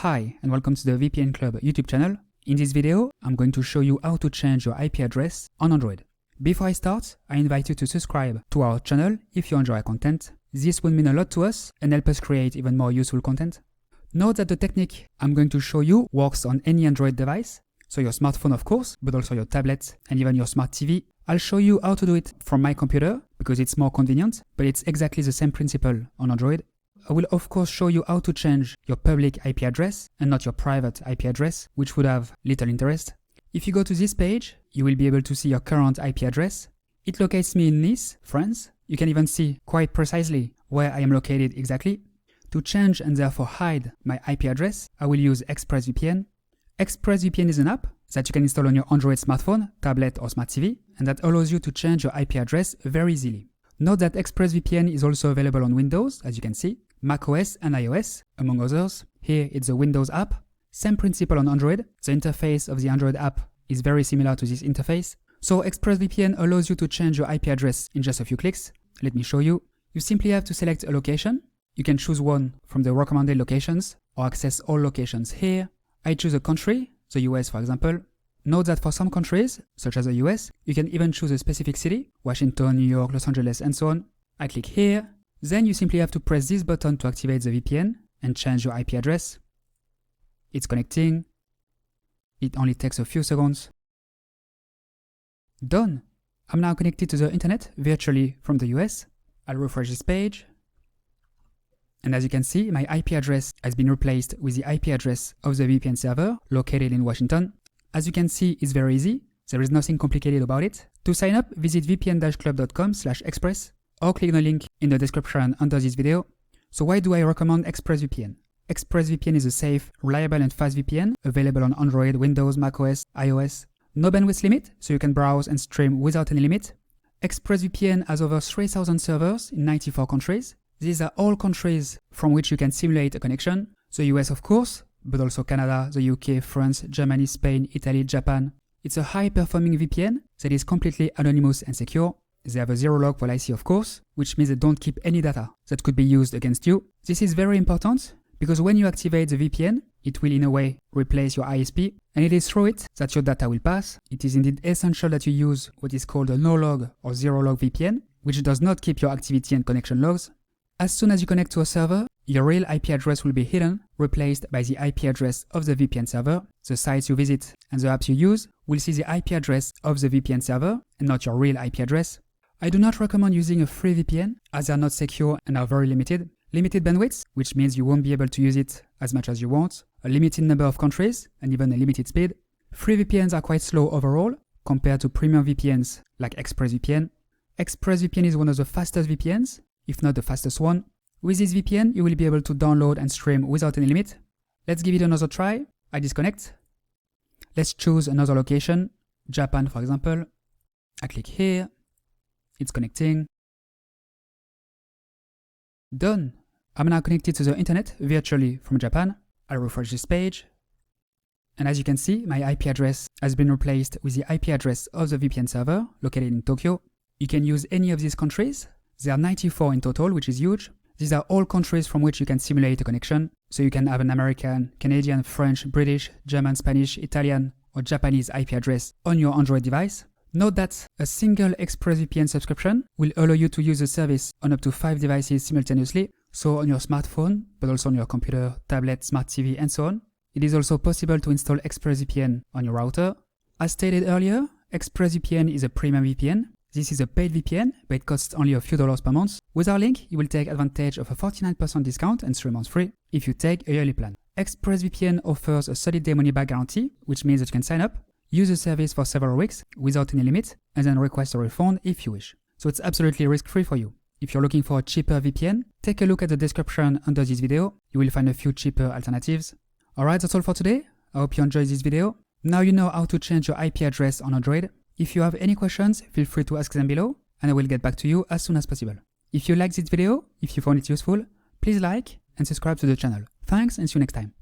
Hi and welcome to the VPN Club YouTube channel. In this video, I'm going to show you how to change your IP address on Android. Before I start, I invite you to subscribe to our channel if you enjoy our content. This would mean a lot to us and help us create even more useful content. Note that the technique I'm going to show you works on any Android device, so your smartphone of course, but also your tablet and even your smart TV. I'll show you how to do it from my computer because it's more convenient, but it's exactly the same principle on Android. I will of course show you how to change your public IP address and not your private IP address, which would have little interest. If you go to this page, you will be able to see your current IP address. It locates me in Nice, France. You can even see quite precisely where I am located exactly. To change and therefore hide my IP address, I will use ExpressVPN. ExpressVPN is an app that you can install on your Android smartphone, tablet or smart TV, and that allows you to change your IP address very easily. Note that ExpressVPN is also available on Windows, as you can see, macOS and iOS, among others. Here it's a Windows app. Same principle on Android. The interface of the Android app is very similar to this interface. So ExpressVPN allows you to change your IP address in just a few clicks. Let me show you. You simply have to select a location. You can choose one from the recommended locations or access all locations here. I choose a country, the US for example. Note that for some countries, such as the US, you can even choose a specific city, Washington, New York, Los Angeles, and so on. I click here. Then you simply have to press this button to activate the VPN and change your IP address. It's connecting. It only takes a few seconds. Done! I'm now connected to the internet virtually from the US. I'll refresh this page. And as you can see, my IP address has been replaced with the IP address of the VPN server located in Washington. As you can see, it's very easy. There is nothing complicated about it. To sign up, visit vpn-club.com/express or click the link in the description under this video. So why do I recommend ExpressVPN? ExpressVPN is a safe, reliable and fast VPN available on Android, Windows, macOS, iOS. No bandwidth limit, so you can browse and stream without any limit. ExpressVPN has over 3,000 servers in 94 countries. These are all countries from which you can simulate a connection. The US of course, but also Canada, the UK, France, Germany, Spain, Italy, Japan. It's a high-performing VPN that is completely anonymous and secure. They have a zero-log policy of course, which means they don't keep any data that could be used against you. This is very important because when you activate the VPN, it will in a way replace your ISP, and it is through it that your data will pass. It is indeed essential that you use what is called a no-log or zero-log VPN, which does not keep your activity and connection logs. As soon as you connect to a server, your real IP address will be hidden, replaced by the IP address of the VPN server. The sites you visit and the apps you use will see the IP address of the VPN server and not your real IP address. I do not recommend using a free VPN as they are not secure and are very limited. Limited bandwidth, which means you won't be able to use it as much as you want, a limited number of countries, and even a limited speed. Free VPNs are quite slow overall compared to premium VPNs like ExpressVPN. ExpressVPN is one of the fastest VPNs, if not the fastest one. With this VPN, you will be able to download and stream without any limit. Let's give it another try. I disconnect. Let's choose another location, Japan for example. I click here. It's connecting. Done! I'm now connected to the internet virtually from Japan. I'll refresh this page. And as you can see, my IP address has been replaced with the IP address of the VPN server located in Tokyo. You can use any of these countries. There are 94 in total, which is huge. These are all countries from which you can simulate a connection. So you can have an American, Canadian, French, British, German, Spanish, Italian, or Japanese IP address on your Android device. Note that a single ExpressVPN subscription will allow you to use the service on up to 5 devices simultaneously, so on your smartphone, but also on your computer, tablet, smart TV, and so on. It is also possible to install ExpressVPN on your router. As stated earlier, ExpressVPN is a premium VPN. This is a paid VPN, but it costs only a few dollars per month. With our link, you will take advantage of a 49% discount and 3 months free if you take a yearly plan. ExpressVPN offers a 30-day money-back guarantee, which means that you can sign up, use the service for several weeks without any limit, and then request a refund if you wish. So it's absolutely risk-free for you. If you're looking for a cheaper VPN, take a look at the description under this video. You will find a few cheaper alternatives. Alright, that's all for today. I hope you enjoyed this video. Now you know how to change your IP address on Android. If you have any questions, feel free to ask them below, and I will get back to you as soon as possible. If you liked this video, if you found it useful, please like and subscribe to the channel. Thanks and see you next time.